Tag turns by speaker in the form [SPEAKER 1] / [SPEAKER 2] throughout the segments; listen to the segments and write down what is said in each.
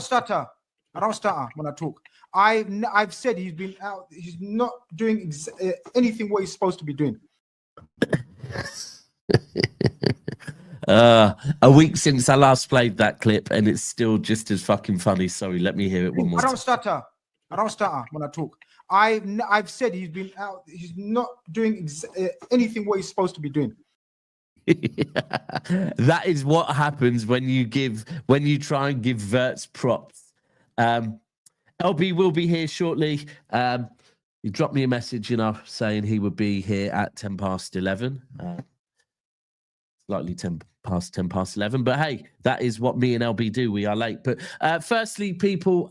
[SPEAKER 1] stutter. I don't stutter when I talk. I've said he's been out. He's not doing anything what he's supposed to be doing.
[SPEAKER 2] A week since I last played that clip, and it's still just as fucking funny. Sorry, let me hear it one more time.
[SPEAKER 1] I don't stutter when I talk. I've said he's been out. He's not doing anything what he's supposed to be doing.
[SPEAKER 2] That is what happens when you try and give Verts props. LB will be here shortly. He dropped me a message, saying he would be here at 11:10. Slightly 10:11, but hey, that is what me and LB do. We are late. But firstly, people,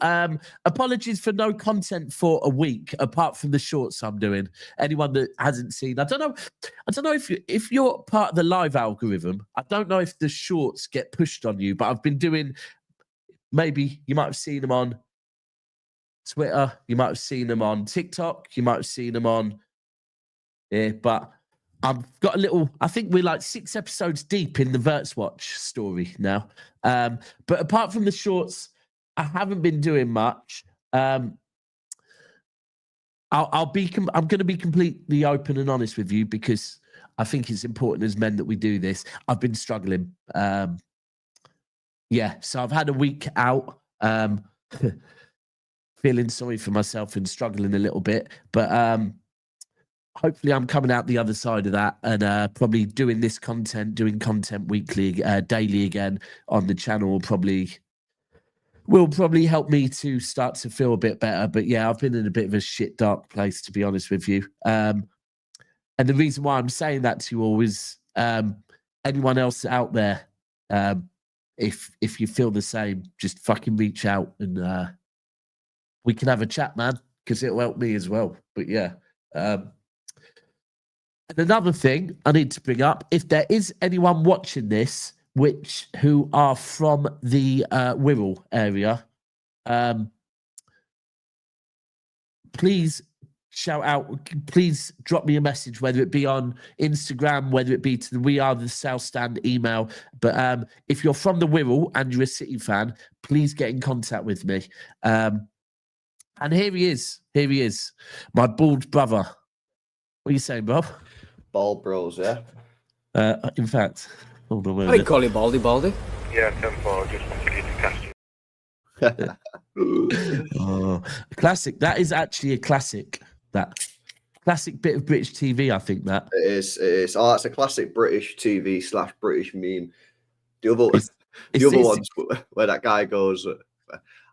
[SPEAKER 2] apologies for no content for a week, apart from the shorts I'm doing. Anyone that hasn't seen, I don't know if you're part of the live algorithm. I don't know if the shorts get pushed on you, but I've been doing. Maybe you might have seen them on Twitter, you might have seen them on TikTok, you might have seen them on but I've got a little, I think we're like 6 episodes deep in the Verts Watch story now. But apart from the shorts, I haven't been doing much. I'm going to be completely open and honest with you, because I think it's important as men that we do this. I've been struggling. So I've had a week out, feeling sorry for myself and struggling a little bit, but hopefully I'm coming out the other side of that, and probably doing content weekly, daily again on the channel will probably help me to start to feel a bit better. But yeah, I've been in a bit of a shit dark place, to be honest with you. And the reason why I'm saying that to you all is anyone else out there, if you feel the same, just fucking reach out and we can have a chat, man, because it'll help me as well. But yeah. And another thing I need to bring up, if there is anyone watching this who are from the Wirral area, please shout out, please drop me a message, whether it be on Instagram, whether it be to the We Are the South Stand email. But if you're from the Wirral and you're a City fan, please get in contact with me. And here he is, my bald brother. What are you saying, Bob?
[SPEAKER 3] Bald bros, yeah.
[SPEAKER 2] In fact, hold on a
[SPEAKER 4] I
[SPEAKER 2] minute.
[SPEAKER 4] call you Baldy.
[SPEAKER 5] Yeah, 10-4, just wanted you to catch you.
[SPEAKER 2] Oh, classic. That is actually a classic. That classic bit of British TV, I think that.
[SPEAKER 3] It is. Oh, it's a classic British TV / British meme. The other ones where that guy goes,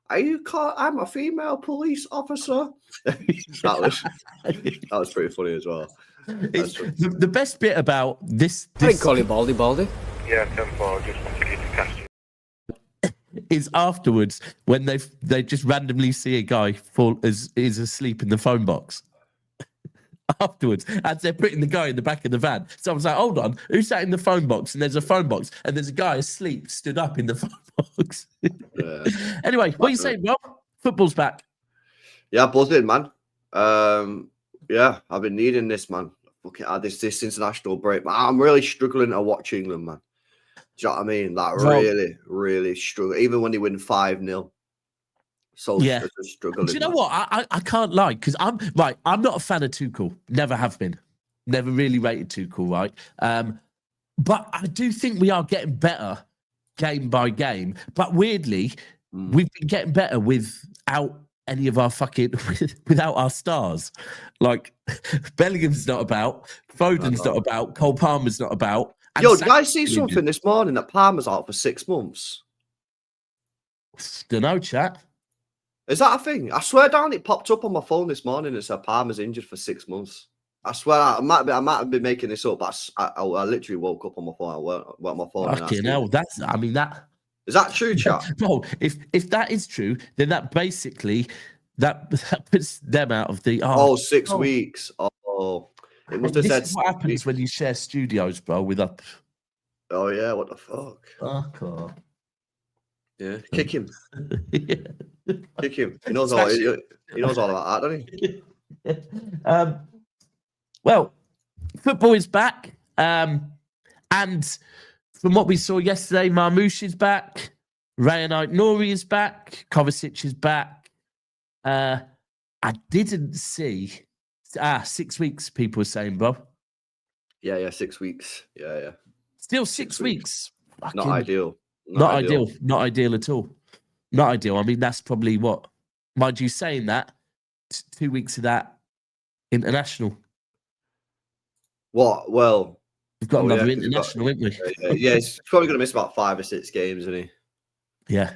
[SPEAKER 3] "Are you caught? I'm a female police officer." that was pretty funny as well.
[SPEAKER 2] The best bit about this
[SPEAKER 4] I call you Baldy.
[SPEAKER 5] Yeah, 10-4, just wanted you to catch you.
[SPEAKER 2] Is afterwards when they just randomly see a guy is asleep in the phone box. Afterwards, as they're putting the guy in the back of the van, someone's like, "Hold on, who sat in the phone box?" And there's a phone box, and there's a guy asleep, stood up in the phone box.
[SPEAKER 3] Yeah.
[SPEAKER 2] Anyway, what are you saying, Rob? Football's back.
[SPEAKER 3] Yeah, buzzing, man. Yeah, I've been needing this, man. Look at this international break. I'm really struggling to watch England, man. Do you know what I mean? Like, really struggle. Even when they win 5-0. So
[SPEAKER 2] yeah,
[SPEAKER 3] struggling.
[SPEAKER 2] Do you know what? I can't lie, because I'm not a fan of Tuchel. Never have been. Never really rated Tuchel, right? But I do think we are getting better game by game. But weirdly, we've been getting better without any of our without our stars. Like, Bellingham's not about, Foden's not about, Cole Palmer's not about.
[SPEAKER 3] Yo, did I see something this morning that Palmer's out for 6 months?
[SPEAKER 2] Don't know, chat.
[SPEAKER 3] Is that a thing? I swear down, it popped up on my phone this morning and said Palmer's injured for 6 months. I swear, I might have been making this up, but I literally woke up on my phone. I went on my phone.
[SPEAKER 2] Fucking hell,
[SPEAKER 3] is that true, chat?
[SPEAKER 2] No, if that is true, then that basically that puts them out of the
[SPEAKER 3] 6 weeks. Oh, it must have
[SPEAKER 2] this
[SPEAKER 3] said.
[SPEAKER 2] Is what happens when you share studios, bro? With up.
[SPEAKER 3] Oh yeah, what the fuck?
[SPEAKER 2] Fuck off.
[SPEAKER 3] Yeah, kick him. Yeah. Kick him. He knows all about that, doesn't he?
[SPEAKER 2] Well, football is back, and from what we saw yesterday, Marmoush is back. Rayan Aït-Nouri is back. Kovačić is back. I didn't see 6 weeks. People were saying, Bob.
[SPEAKER 3] Yeah, 6 weeks. Yeah.
[SPEAKER 2] Still 6 weeks.
[SPEAKER 3] Not ideal.
[SPEAKER 2] Not ideal. Not ideal at all. Not ideal. I mean, that's probably what. Mind you, saying that 2 weeks of that international.
[SPEAKER 3] What? Well,
[SPEAKER 2] we've got another international, haven't we?
[SPEAKER 3] Yeah, he's probably going to miss about 5 or 6 games, isn't he?
[SPEAKER 2] Yeah.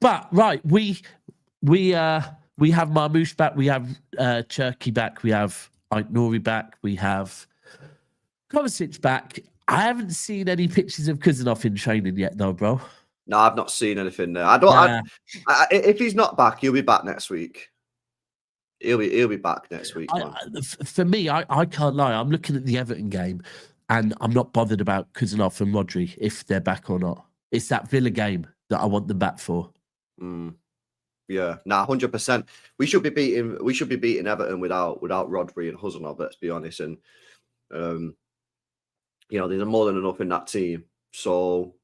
[SPEAKER 2] But right, we have Marmoush back. We have Cherki back. We have Aït-Nouri back. We have Kovačić back. I haven't seen any pictures of Khusanov in training yet, though, bro.
[SPEAKER 3] No, I've not seen anything there. I don't. If he's not back, he'll be back next week. He'll be back next week.
[SPEAKER 2] For me, I can't lie. I'm looking at the Everton game, and I'm not bothered about Khusanov and Rodri if they're back or not. It's that Villa game that I want them back for.
[SPEAKER 3] Yeah, 100%. We should be beating Everton without Rodri and Khusanov. Let's be honest. And there's more than enough in that team. So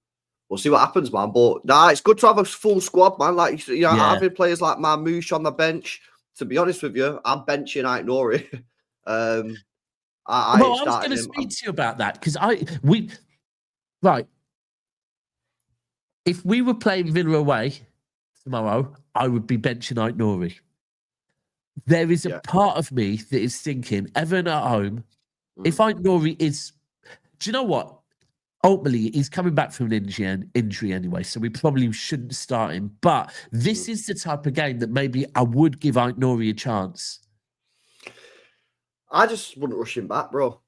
[SPEAKER 3] we'll see what happens, man. But it's good to have a full squad, man. Like having players like Marmoush on the bench. To be honest with you, I'm benching Aït-Nouri. I
[SPEAKER 2] was going to speak to you about that because if we were playing Villa away tomorrow, I would be benching Aït-Nouri. There is a part of me that is thinking, Everton at home, if Aït-Nouri is... Do you know what? Ultimately, he's coming back from an injury anyway, so we probably shouldn't start him. But this is the type of game that maybe I would give Aït-Nouri a chance.
[SPEAKER 3] I just wouldn't rush him back, bro.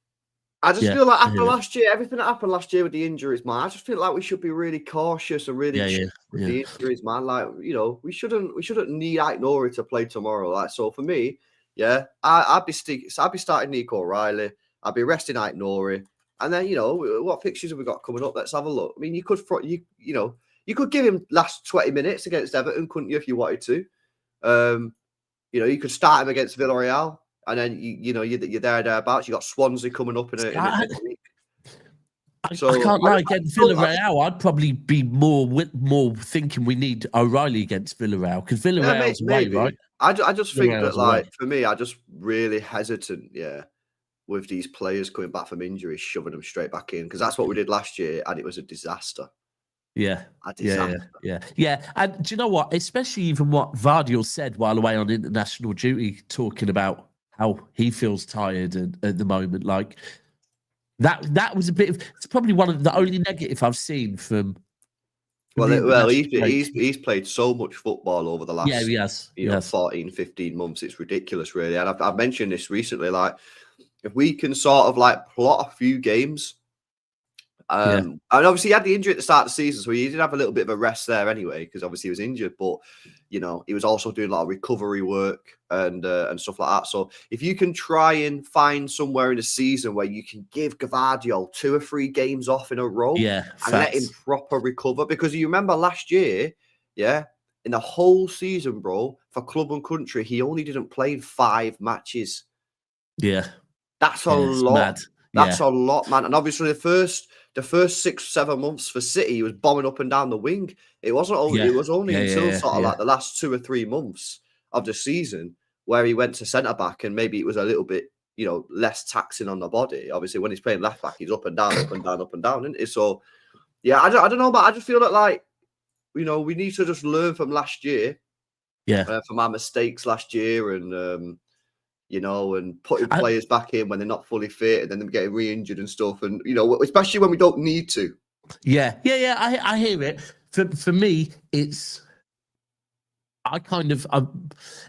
[SPEAKER 3] I just feel like after last year, everything that happened last year with the injuries, man, I just feel like we should be really cautious and really with the injuries, man. Like, we shouldn't need Aït-Nouri to play tomorrow. Like, so for me, I'd be starting Nico O'Reilly. I'd be resting Aït-Nouri. And then, what fixtures have we got coming up? Let's have a look. I mean, you could give him last 20 minutes against Everton, couldn't you, if you wanted to? You could start him against Villarreal, and then you're thereabouts. You got Swansea coming up in a week.
[SPEAKER 2] I can't lie, against Villarreal, I'd probably be more thinking we need O'Reilly against Villarreal because Villarreal's away, right?
[SPEAKER 3] I just think that, like, for me, I just really hesitant, with these players coming back from injury, shoving them straight back in, because that's what we did last year, and it was a disaster.
[SPEAKER 2] Yeah. And do you know what? Especially even what Guardiola said while away on international duty, talking about how he feels tired at the moment. Like that was a bit of. It's probably one of the only negative I've seen from.
[SPEAKER 3] He's played so much football over the last.
[SPEAKER 2] Yeah, he has.
[SPEAKER 3] 14, 15 months. It's ridiculous, really. And I've mentioned this recently, like. If we can sort of like plot a few games, and obviously he had the injury at the start of the season, so he did have a little bit of a rest there anyway, because obviously he was injured. But he was also doing a lot of recovery work and stuff like that. So if you can try and find somewhere in the season where you can give Guardiola 2 or 3 games off in a row, and let him proper recover, because you remember last year, in the whole season, bro, for club and country, he only didn't play in 5 matches.
[SPEAKER 2] Yeah.
[SPEAKER 3] That's a lot. That's a lot, man. And obviously, the first 6-7 months for City, he was bombing up and down the wing. It wasn't only. It was only until sort of like the last 2 or 3 months of the season where he went to centre back, and maybe it was a little bit, less taxing on the body. Obviously, when he's playing left back, he's up and down, up and down, up and down, isn't it? So, I don't know, but I just feel like we need to just learn from last year. From our mistakes last year, and and putting players back in when they're not fully fit, and then them getting re-injured and stuff, and especially when we don't need to.
[SPEAKER 2] I hear it. For me, it's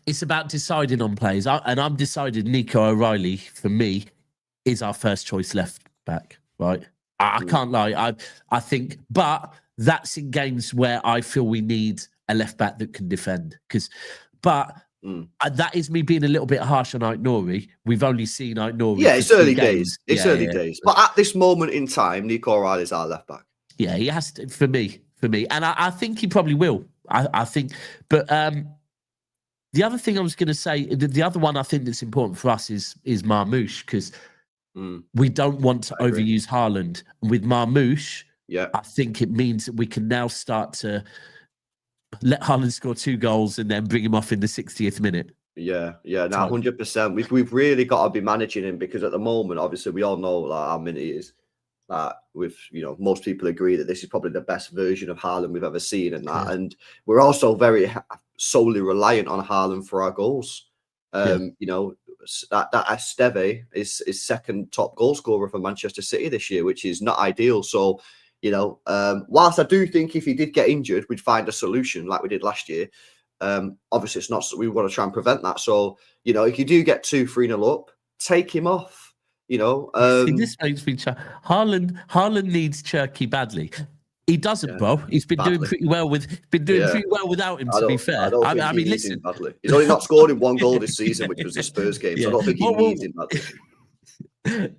[SPEAKER 2] it's about deciding on players, and I'm decided Nico O'Reilly for me is our first choice left back. Right, I can't lie. I think, but that's in games where I feel we need a left back that can defend. That is me being a little bit harsh on Aït-Nouri. We've only seen Aït-Nouri.
[SPEAKER 3] Yeah, it's early days. It's early days. But at this moment in time, Nico O'Reilly is our left back. Yeah,
[SPEAKER 2] he has to, for me. And I think he probably will. I think. But the other thing I was going to say, the other one I think that's important for us is Marmoush, because we don't want to overuse Haaland. With Marmoush,
[SPEAKER 3] Yeah.
[SPEAKER 2] I think it means that we can now start to let Haaland score 2 goals and then bring him off in the 60th minute.
[SPEAKER 3] Yeah, now 100%. We've really got to be managing him, because at the moment, obviously, we all know like how minute he is. Most people agree that this is probably the best version of Haaland we've ever seen, and that. Yeah. And we're also very solely reliant on Haaland for our goals. That Esteve is second top goal scorer for Manchester City this year, which is not ideal. So, whilst I do think if he did get injured, we'd find a solution like we did last year. Obviously, it's not. We want to try and prevent that. So, if you do get 2-3-0 up, take him off.
[SPEAKER 2] This makes me. Haaland needs Cherki badly. He doesn't, bro. He's been doing pretty well pretty well without him. To be fair, I mean, listen.
[SPEAKER 3] Badly. He's only not scored in 1 goal this season, which was the Spurs game. So I don't think he needs him badly.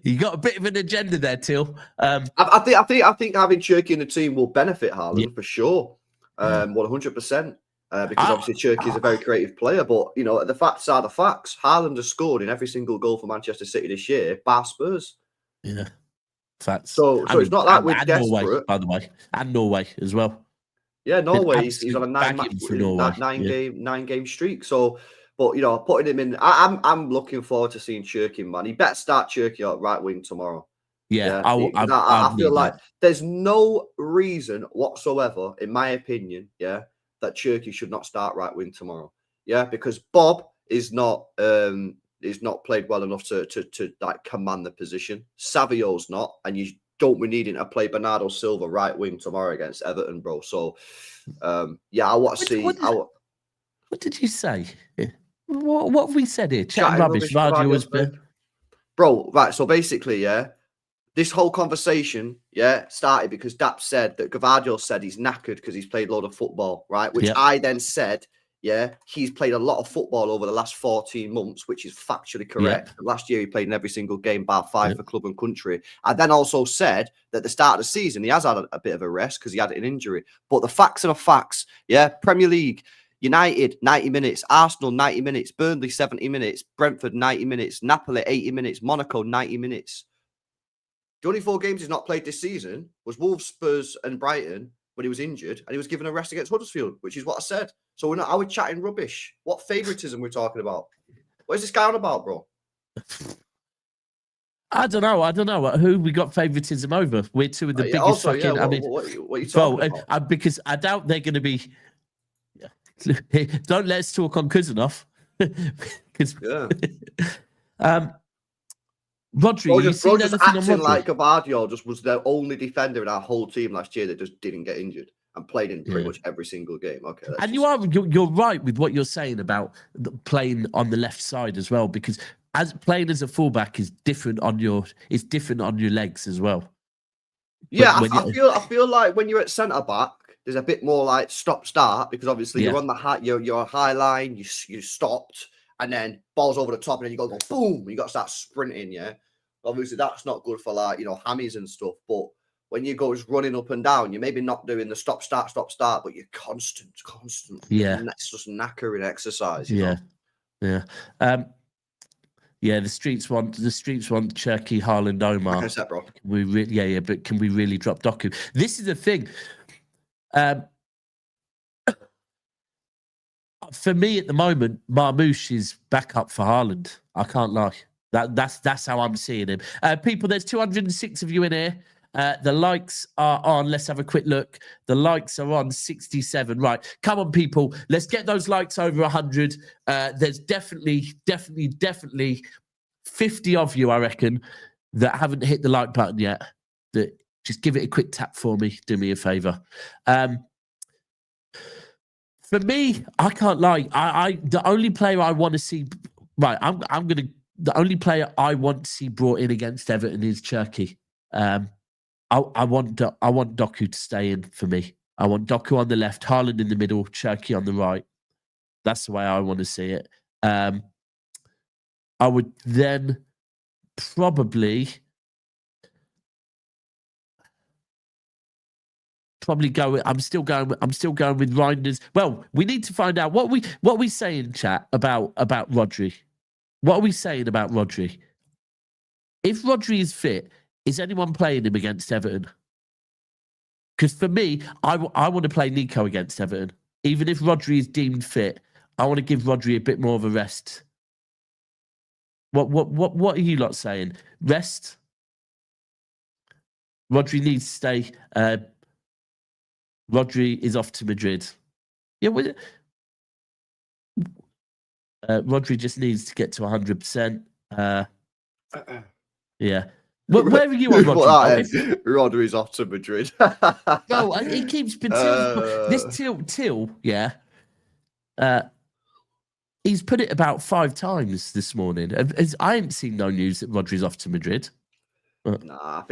[SPEAKER 2] You got a bit of an agenda there, Till.
[SPEAKER 3] I think having Cherki in the team will benefit Haaland for sure. 100%. Because obviously Cherki is a very creative player, but the facts are the facts. Haaland has scored in every single goal for Manchester City this year, bar Spurs.
[SPEAKER 2] Yeah, facts.
[SPEAKER 3] So it's not like we're desperate.
[SPEAKER 2] Norway, by the way, and Norway as well.
[SPEAKER 3] Yeah, Norway. He's on a 9-game streak. So, but putting him in, I'm looking forward to seeing Cherki, man. He better start Cherki at right wing tomorrow.
[SPEAKER 2] Yeah,
[SPEAKER 3] I feel like there's no reason whatsoever, in my opinion, that Cherki should not start right wing tomorrow. Yeah, because Bob is not played well enough to like command the position. Savio's not, and you don't be needing to play Bernardo Silva right wing tomorrow against Everton, bro. So I want to see. What
[SPEAKER 2] did you say? What have we said here? Chatting rubbish.
[SPEAKER 3] Bro, right. So basically, this whole conversation, started because Dap said that Guardiola said he's knackered because he's played a lot of football, right? Which I then said, he's played a lot of football over the last 14 months, which is factually correct. Yeah. Last year, he played in every single game, bar 5 for club and country. I then also said that at the start of the season, he has had a bit of a rest because he had an injury. But the facts are the facts, Premier League, United, 90 minutes. Arsenal, 90 minutes. Burnley, 70 minutes. Brentford, 90 minutes. Napoli, 80 minutes. Monaco, 90 minutes. The only 4 games he's not played this season was Wolves, Spurs, and Brighton when he was injured, and he was given a rest against Huddersfield, which is what I said. So I was chatting rubbish. What favoritism we're talking about? What is this guy on about, bro?
[SPEAKER 2] I don't know. Who we got favoritism over? We're two of the biggest
[SPEAKER 3] also,
[SPEAKER 2] fucking.
[SPEAKER 3] What are you talking about?
[SPEAKER 2] Because I doubt they're going to be. Don't let's talk on Khusanov. Rodri,
[SPEAKER 3] just acting like Guardiola just was the only defender in our whole team last year that just didn't get injured and played in pretty much every single game. Okay,
[SPEAKER 2] and you're right with what you're saying about playing on the left side as well, because playing as a fullback is different on your legs as well.
[SPEAKER 3] Yeah, I feel like when you're at centre back, there's a bit more like stop start, because obviously you're on the you're a high line, you stopped. And then balls over the top, and then you go boom. You got to start sprinting. Yeah, obviously that's not good for hammies and stuff. But when you go just running up and down, you're maybe not doing the stop start, but you're constant.
[SPEAKER 2] Yeah,
[SPEAKER 3] it's just knackering exercise.
[SPEAKER 2] Yeah. The streets want Cherki, Haaland, Omar.
[SPEAKER 3] Like I said, bro.
[SPEAKER 2] But can we really drop Doku? This is the thing. For me at the moment, Marmoush is back up for Haaland. I can't lie. That's how I'm seeing him. People, there's 206 of you in here. The likes are on. Let's have a quick look. The likes are on 67. Right. Come on, people. Let's get those likes over 100. There's definitely 50 of you, I reckon, that haven't hit the like button yet. Just give it a quick tap for me. Do me a favor. For me, I can't lie. The only player I want to see, the only player I want to see brought in against Everton is Cherki. I want Doku to stay in for me. I want Doku on the left, Haaland in the middle, Cherki on the right. That's the way I want to see it. I would then probably go with, I'm still going with Reinders. Well, we need to find out what we saying, chat, about Rodri. What are we saying about Rodri? If Rodri is fit, is anyone playing him against Everton? Because for me, I want to play Nico against Everton. Even if Rodri is deemed fit, I want to give Rodri a bit more of a rest. What are you lot saying? Rest? Rodri needs to stay. Rodri is off to Madrid. Yeah, Rodri just needs to get to 100%. Yeah. Where are you on Rodri?
[SPEAKER 3] Rodri's off to Madrid.
[SPEAKER 2] No, he keeps been this till, yeah. He's put it about 5 times this morning. I ain't seen no news that Rodri's off to Madrid.
[SPEAKER 3] Nah,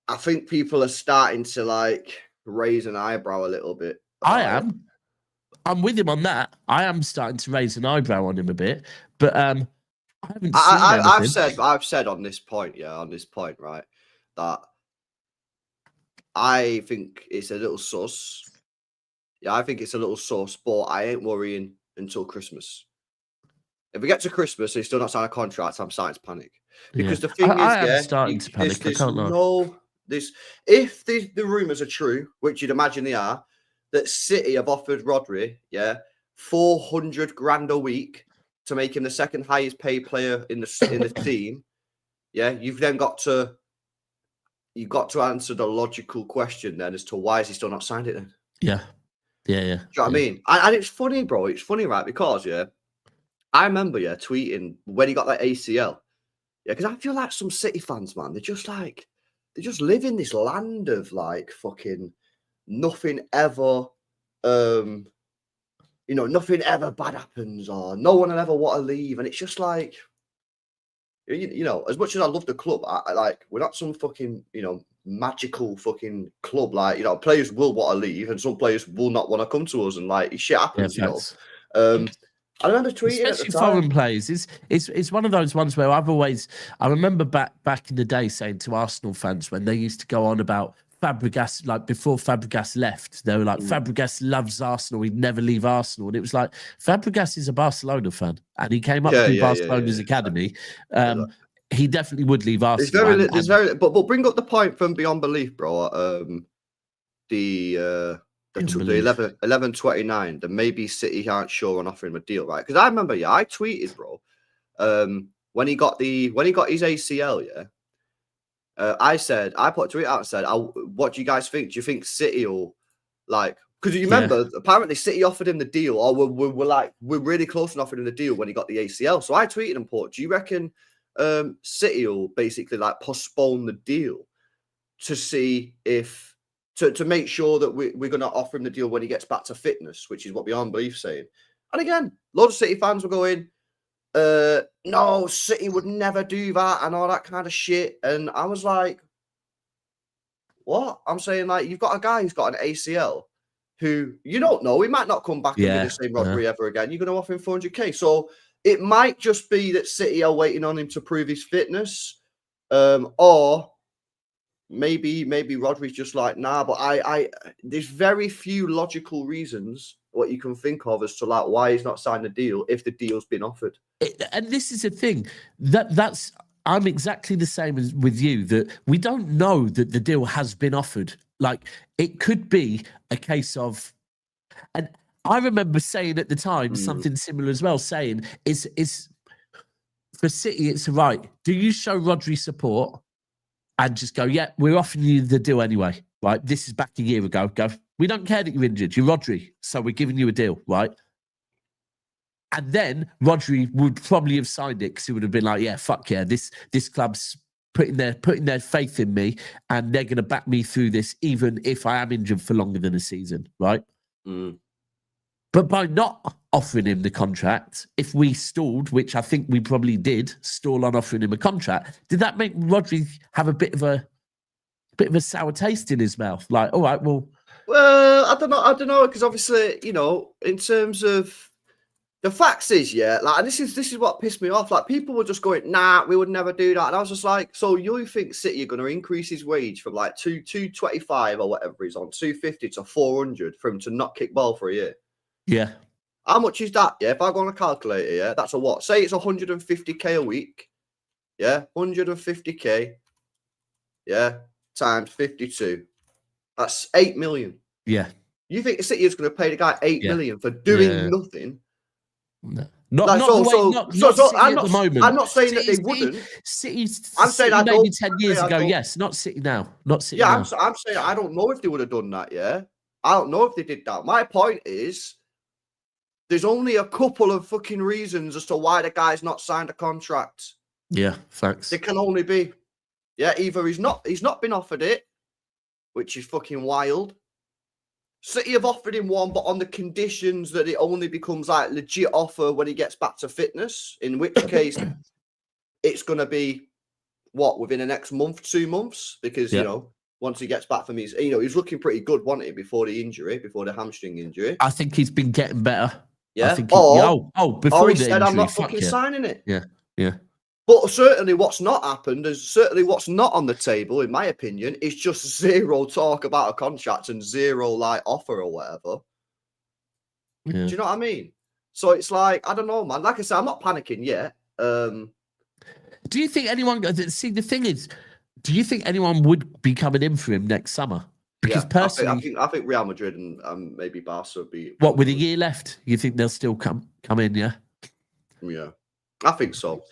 [SPEAKER 3] I think people are starting to like raise an eyebrow a little bit.
[SPEAKER 2] I'm with him on that. I am starting to raise an eyebrow on him a bit, but I haven't seen
[SPEAKER 3] I've said on this point, right, that I think it's a little sus. Yeah, I think it's a little sus, but I ain't worrying until Christmas. If we get to Christmas and he's still not signed a contract, I'm starting to panic. Because the thing is,
[SPEAKER 2] starting to panic. I can't know.
[SPEAKER 3] If the rumours are true, which you'd imagine they are, that City have offered Rodri, 400 grand a week to make him the second highest paid player in the team. Yeah, you've got to answer the logical question then as to why is he still not signed it then?
[SPEAKER 2] Yeah.
[SPEAKER 3] Do you know what I mean? And it's funny, bro. It's funny, right? Because I remember tweeting when he got that ACL. Yeah, because I feel like some City fans, man, they just live in this land of like fucking nothing ever, nothing ever bad happens or no one will ever want to leave. And it's just like, as much as I love the club, I like, we're not some fucking, magical fucking club. Like, players will want to leave and some players will not want to come to us and like shit happens, I remember tweeting
[SPEAKER 2] especially
[SPEAKER 3] at the time.
[SPEAKER 2] Foreign players. It's one of those ones where I remember back in the day saying to Arsenal fans when they used to go on about Fabregas, like before Fabregas left, they were like, Fabregas loves Arsenal, he'd never leave Arsenal. And it was like, Fabregas is a Barcelona fan and he came up through Barcelona's academy. He definitely would leave Arsenal.
[SPEAKER 3] But bring up the point from beyond belief, bro. The 11:29, that maybe City aren't sure on offering him a deal, right? Because I remember, I tweeted, bro, when he got his ACL, I put a tweet out and said, what do you guys think? Do you think City will like? Because you remember, apparently City offered him the deal, or we're really close to offering him the deal when he got the ACL. So I tweeted and put, do you reckon City will basically like postpone the deal to see if? To make sure that we're going to offer him the deal when he gets back to fitness, which is what Beyond Belief saying. And again, loads of City fans were going, no, City would never do that and all that kind of shit. And I was like, what? I'm saying, like, you've got a guy who's got an ACL who you don't know. He might not come back and be the same Rodri ever again. You're going to offer him 400k. So it might just be that City are waiting on him to prove his fitness, or maybe Rodri's just like, nah, but there's very few logical reasons what you can think of as to like why he's not signed the deal if the deal's been offered.
[SPEAKER 2] And this is the thing that's I'm exactly the same as with you, that we don't know that the deal has been offered. Like it could be a case of, and I remember saying at the time something similar as well, saying it's for City, it's right. Do you show Rodri support? And just go, yeah, we're offering you the deal anyway, right? This is back a year ago. Go, we don't care that you're injured. You're Rodri, so we're giving you a deal, right? And then Rodri would probably have signed it because he would have been like, yeah, fuck yeah, this club's putting their faith in me and they're going to back me through this even if I am injured for longer than a season, right? But by not offering him the contract, if we stalled, which I think we probably did, stall on offering him a contract, did that make Rodri have a bit of a sour taste in his mouth? Like, all right, well,
[SPEAKER 3] I don't know, because obviously, in terms of the facts is, like, and this is what pissed me off. Like, people were just going, nah, we would never do that, and I was just like, so you think City are going to increase his wage from like 225 or whatever he's on, 250 to 400 for him to not kick ball for a year?
[SPEAKER 2] Yeah.
[SPEAKER 3] How much is that? Yeah, if I go on a calculator, that's a what? Say it's 150k a week. Yeah, 150k. Yeah, times 52. That's 8 million.
[SPEAKER 2] Yeah.
[SPEAKER 3] You think City is going to pay the guy 8 million for doing nothing?
[SPEAKER 2] No.
[SPEAKER 3] Not
[SPEAKER 2] City at the moment.
[SPEAKER 3] I'm not saying that they wouldn't.
[SPEAKER 2] City
[SPEAKER 3] I
[SPEAKER 2] maybe
[SPEAKER 3] don't
[SPEAKER 2] 10 years ago. Yes, not City now. Not City
[SPEAKER 3] Yeah,
[SPEAKER 2] now.
[SPEAKER 3] I'm saying I don't know if they would have done that. Yeah, I don't know if they did that. My point is, there's only a couple of fucking reasons as to why the guy's not signed a contract.
[SPEAKER 2] Yeah, facts.
[SPEAKER 3] There can only be, either he's not been offered it, which is fucking wild. City have offered him one, but on the conditions that it only becomes like legit offer when he gets back to fitness, in which case it's going to be within the next month, 2 months, because you know, once he gets back from his, he was looking pretty good, wasn't he, before the hamstring injury.
[SPEAKER 2] I think he's been getting better.
[SPEAKER 3] Yeah.
[SPEAKER 2] I think before
[SPEAKER 3] he
[SPEAKER 2] the
[SPEAKER 3] said,
[SPEAKER 2] injury,
[SPEAKER 3] I'm not fucking signing it.
[SPEAKER 2] Yeah.
[SPEAKER 3] But certainly what's not happened, and certainly what's not on the table, in my opinion, is just zero talk about a contract and zero like offer or whatever.
[SPEAKER 2] Yeah.
[SPEAKER 3] Do you know what I mean? So it's like, I don't know, man. Like I said, I'm not panicking yet.
[SPEAKER 2] Do you think anyone, see, the thing is, do you think anyone would be coming in for him next summer? Because personally,
[SPEAKER 3] I think Real Madrid and maybe Barca would be.
[SPEAKER 2] What, with a year left, you think they'll still come in, yeah?
[SPEAKER 3] Yeah, I think so.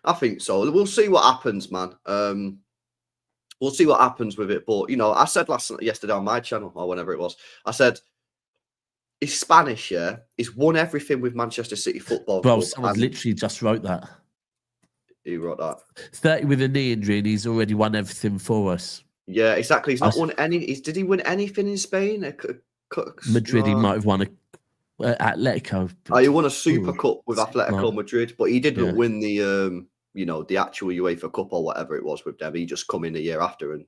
[SPEAKER 3] We'll see what happens, man. We'll see what happens with it. But, I said yesterday on my channel, or whenever it was, I said, he's Spanish, yeah? He's won everything with Manchester City Football
[SPEAKER 2] Bro,
[SPEAKER 3] Club.
[SPEAKER 2] someone literally just wrote that.
[SPEAKER 3] He wrote that.
[SPEAKER 2] 30 with a knee injury, and he's already won everything for us.
[SPEAKER 3] Yeah, exactly. He's not won any. Did he win anything in Spain?
[SPEAKER 2] Madrid, he might have won Atletico.
[SPEAKER 3] He won a Super Cup with Atletico Madrid, but he didn't win the the actual UEFA Cup or whatever it was with them. He just come in a year after and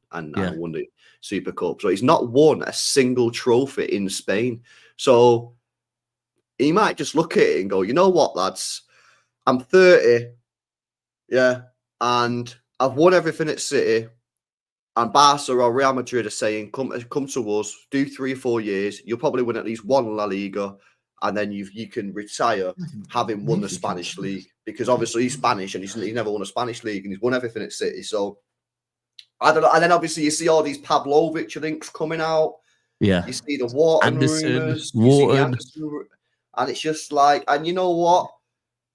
[SPEAKER 3] won the Super Cup. So he's not won a single trophy in Spain. So he might just look at it and go, you know what, lads? I'm 30, and I've won everything at City. And Barca or Real Madrid are saying, come to us, do 3 or 4 years. You'll probably win at least one La Liga, and then you can retire having won the Spanish league, because obviously he's Spanish and he's never won a Spanish league and he's won everything at City. So I don't know. And then obviously you see all these Pavlovic links coming out.
[SPEAKER 2] Yeah,
[SPEAKER 3] you see the Wharton rumors, and it's just like, and you know what?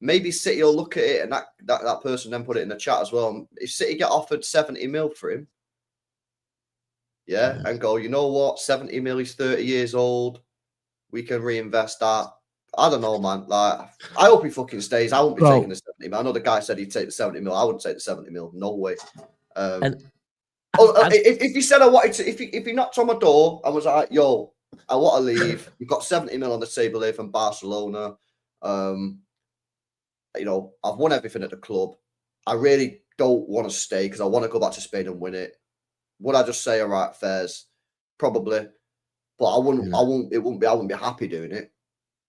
[SPEAKER 3] Maybe City will look at it, and that person then put it in the chat as well. If City get offered 70 mil for him, and go, you know what, 70 mil, he's 30 years old. We can reinvest that. I don't know, man. Like, I hope he fucking stays. I won't be taking the 70 mil. I know the guy said he'd take the 70 mil. I wouldn't take the 70 mil. No way. If he said I wanted to, if he knocked on my door and was like, yo, I want to leave. You've got 70 mil on the table here from Barcelona. I've won everything at the club. I really don't want to stay because I want to go back to Spain and win it. Would I just say, all right, fairs? Probably, but I wouldn't be happy doing it.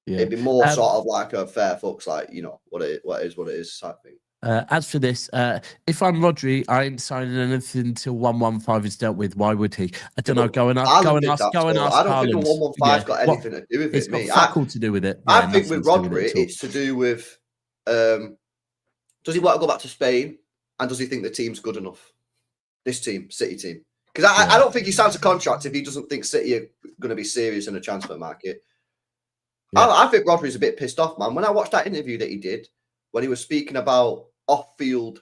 [SPEAKER 3] Yeah. It'd be more sort of like a fair fucks, like, what it is type thing.
[SPEAKER 2] As for this, if I'm Rodri, I ain't signing anything until 115 is dealt with. Why would he? I don't know. Go and ask.
[SPEAKER 3] I don't think the 115's got anything to do with it.
[SPEAKER 2] It's got fuck all to do with it.
[SPEAKER 3] I think with Rodri, it's to do with does he want to go back to Spain, and does he think the team's good enough? This team, City team. Because I don't think he signs a contract if he doesn't think City are going to be serious in the transfer market. Yeah. I think Rodri's a bit pissed off, man. When I watched that interview that he did, when he was speaking about off-field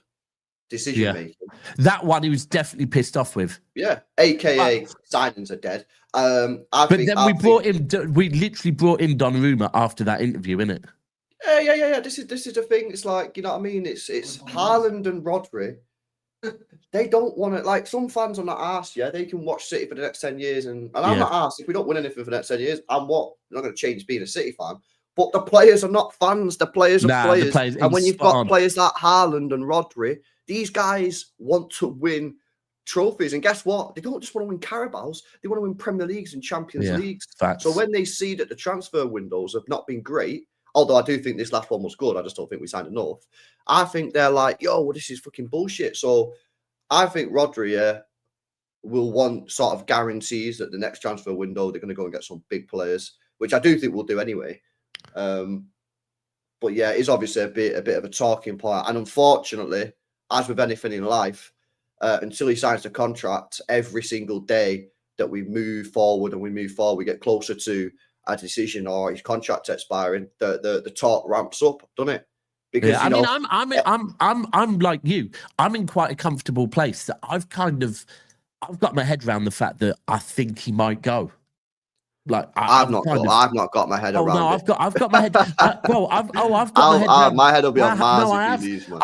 [SPEAKER 3] decision making,
[SPEAKER 2] that one he was definitely pissed off with.
[SPEAKER 3] Yeah, aka signings are dead.
[SPEAKER 2] We literally brought in Donnarumma after that interview, innit?
[SPEAKER 3] Yeah. This is the thing. It's like, you know what I mean? It's Haaland and Rodri. They don't want to, like, some fans are not asked, they can watch City for the next 10 years. And I'm not asked, if we don't win anything for the next 10 years, I'm not going to change being a City fan. But the players are not fans. The players are players. And when you've got players like Haaland and Rodri, these guys want to win trophies. And guess what? They don't just want to win Carabaos. They want to win Premier Leagues and Champions Leagues.
[SPEAKER 2] Facts.
[SPEAKER 3] So when they see that the transfer windows have not been great, although I do think this last one was good, I just don't think we signed enough. I think they're like, this is fucking bullshit. So I think Rodri will want sort of guarantees that the next transfer window they're going to go and get some big players, which I do think we'll do anyway. But yeah, it's obviously a bit of a talking point. And unfortunately, as with anything in life, until he signs the contract, every single day that we move forward, we get closer to a decision or his contract expiring, the talk ramps up, doesn't it? Because
[SPEAKER 2] yeah, I mean, I'm like you. I'm in quite a comfortable place that I've got my head around the fact that I think he might go. Like
[SPEAKER 3] I've not got my head around.
[SPEAKER 2] No,
[SPEAKER 3] I've
[SPEAKER 2] got my head. I've got my head around.
[SPEAKER 3] My head will be on Mars
[SPEAKER 2] no,
[SPEAKER 3] if he leaves, man.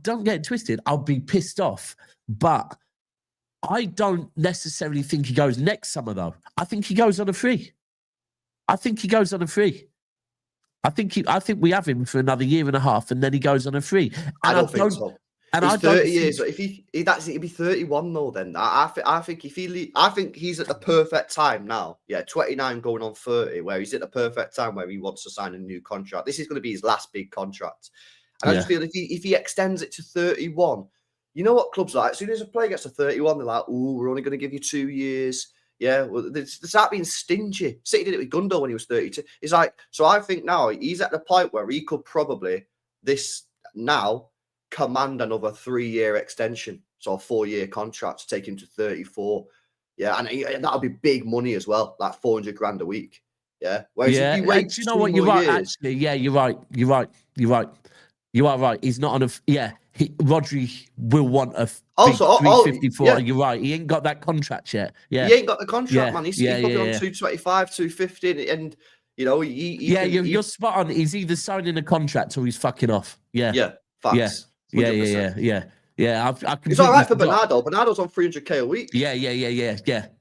[SPEAKER 2] Don't get it twisted. I'll be pissed off, but I don't necessarily think he goes next summer though. I think he goes on a free. I think we have him for another year and a half, and then he goes on a free. And
[SPEAKER 3] I don't think so.
[SPEAKER 2] And
[SPEAKER 3] he's
[SPEAKER 2] I
[SPEAKER 3] 30 years. So if he'd be 31 though, then I think I think he's at the perfect time now. Yeah, 29 going on 30, where he's at the perfect time where he wants to sign a new contract. This is going to be his last big contract, and I just feel if he extends it to 31, you know what clubs like? As soon as a player gets to 31, they're like, "Oh, we're only going to give you 2 years." Yeah, well, they start being stingy. City did it with Gundo when he was 32. It's like, so I think now he's at the point where he could probably command another 3-year extension, so a 4-year contract to take him to 34. Yeah, and that'll be big money as well, like 400 grand a week. Yeah, whereas if you wait,
[SPEAKER 2] do you know what? You're right. Actually, yeah, you're right. You are right. He's not on a. Yeah, Rodri will want a
[SPEAKER 3] also
[SPEAKER 2] 354.
[SPEAKER 3] Yeah.
[SPEAKER 2] You're right. He ain't got that contract yet. Yeah,
[SPEAKER 3] he ain't got the contract, man. He's probably on 225, 250, and you know
[SPEAKER 2] you're spot on. He's either signing a contract or he's fucking off. Yeah,
[SPEAKER 3] facts.
[SPEAKER 2] Yeah.
[SPEAKER 3] It's all right for Bernardo. Bernardo's on 300k a week.
[SPEAKER 2] Yeah.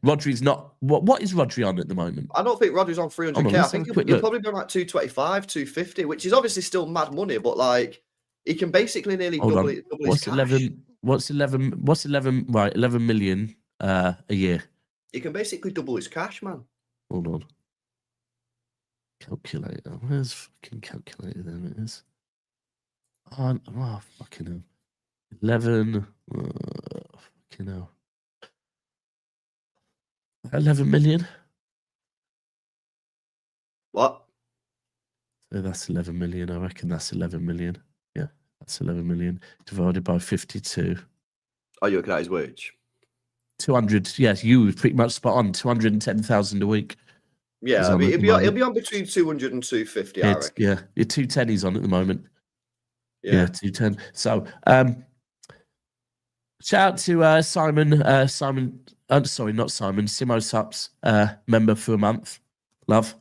[SPEAKER 2] Rodri's not. What is Rodri on at the moment?
[SPEAKER 3] I don't think Rodri's on 300k. I think he'll probably be on like 225, 250, which is obviously still mad money, but like he can basically nearly double his cash.
[SPEAKER 2] What's 11? Right, 11 million a year.
[SPEAKER 3] He can basically double his cash, man.
[SPEAKER 2] Hold on. Calculator. Where's fucking calculator? There it is. Oh, fucking hell. 11. Fucking hell. 11 million.
[SPEAKER 3] What?
[SPEAKER 2] So that's 11 million. I reckon that's 11 million. Yeah, that's 11 million divided by 52.
[SPEAKER 3] Are you looking at his wage?
[SPEAKER 2] 200. Yes, you were pretty much spot on. 210,000 a week.
[SPEAKER 3] Yeah, he'll be on between 200 and 250. I reckon.
[SPEAKER 2] Yeah, 210 he's on at the moment. Yeah, 210. So, shout out to Simon. Sorry, not Simon. Simo Sups, member for a month. Love.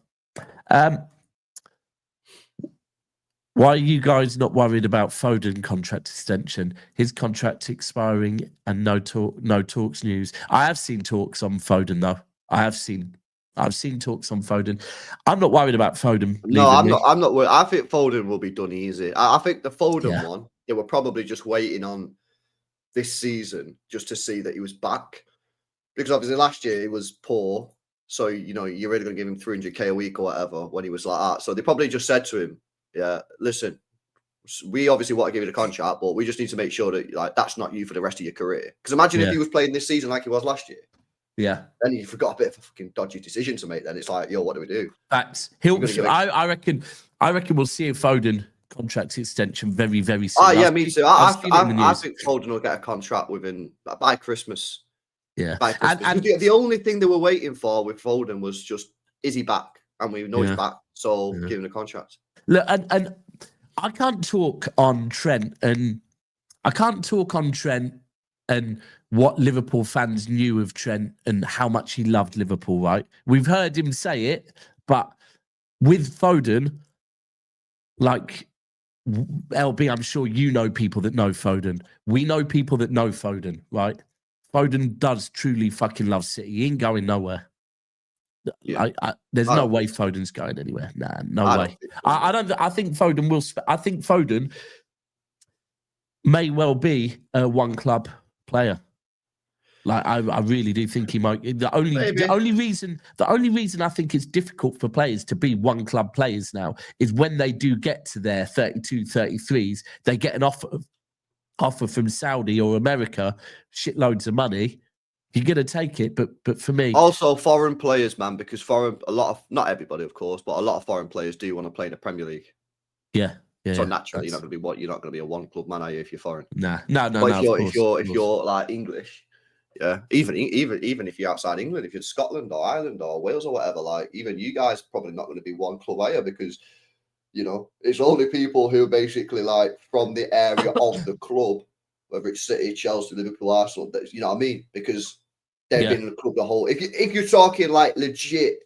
[SPEAKER 2] Why are you guys not worried about Foden contract extension? His contract expiring and no talks news. I have seen talks on Foden though. I've seen talks on Foden. I'm not worried about Foden.
[SPEAKER 3] No, I'm not worried. I think Foden will be done easy. I think the Foden one, they were probably just waiting on this season just to see that he was back. Because obviously last year he was poor. So, you know, you're really going to give him 300k a week or whatever when he was like that. So they probably just said to him, yeah, listen, we obviously want to give you the contract, but we just need to make sure that like that's not you for the rest of your career. Because imagine if he was playing this season like he was last year.
[SPEAKER 2] Yeah.
[SPEAKER 3] Then you forgot a bit of a fucking dodgy decision to make. Then it's like, yo, what do we do?
[SPEAKER 2] Facts. I reckon we'll see a Foden contract extension very, very soon.
[SPEAKER 3] Oh yeah, me too. I think Foden will get a contract by Christmas.
[SPEAKER 2] Yeah.
[SPEAKER 3] By Christmas. And the only thing they were waiting for with Foden was just, is he back? And we know he's back, so give him a contract.
[SPEAKER 2] Look, and I can't talk on Trent, and what Liverpool fans knew of Trent and how much he loved Liverpool, right? We've heard him say it, but with Foden, like LB, I'm sure you know people that know Foden. We know people that know Foden, right? Foden does truly fucking love City. He ain't going nowhere. Yeah. There's no way Foden's going anywhere. Nah, no way. I think Foden will. I think Foden may well be a one club player. Like I really do think he might. The only reason I think it's difficult for players to be one club players now is when they do get to their 32, 33s, they get an offer from Saudi or America, shitloads of money. You're gonna take it, but for me,
[SPEAKER 3] also foreign players, man, because not everybody, of course, but a lot of foreign players do want to play in the Premier League.
[SPEAKER 2] Yeah, Yeah.
[SPEAKER 3] So naturally, you're not going to be a one club man, are you, if you're foreign?
[SPEAKER 2] No.
[SPEAKER 3] But if you're like English, yeah, even if you're outside England, if you're Scotland or Ireland or Wales or whatever, like even you guys probably not going to be one club, are you? Because it's only people who are basically like from the area of the club, whether it's City, Chelsea, Liverpool, Arsenal. That, you know what I mean? Because they've been in the club the whole. If you're talking like legit.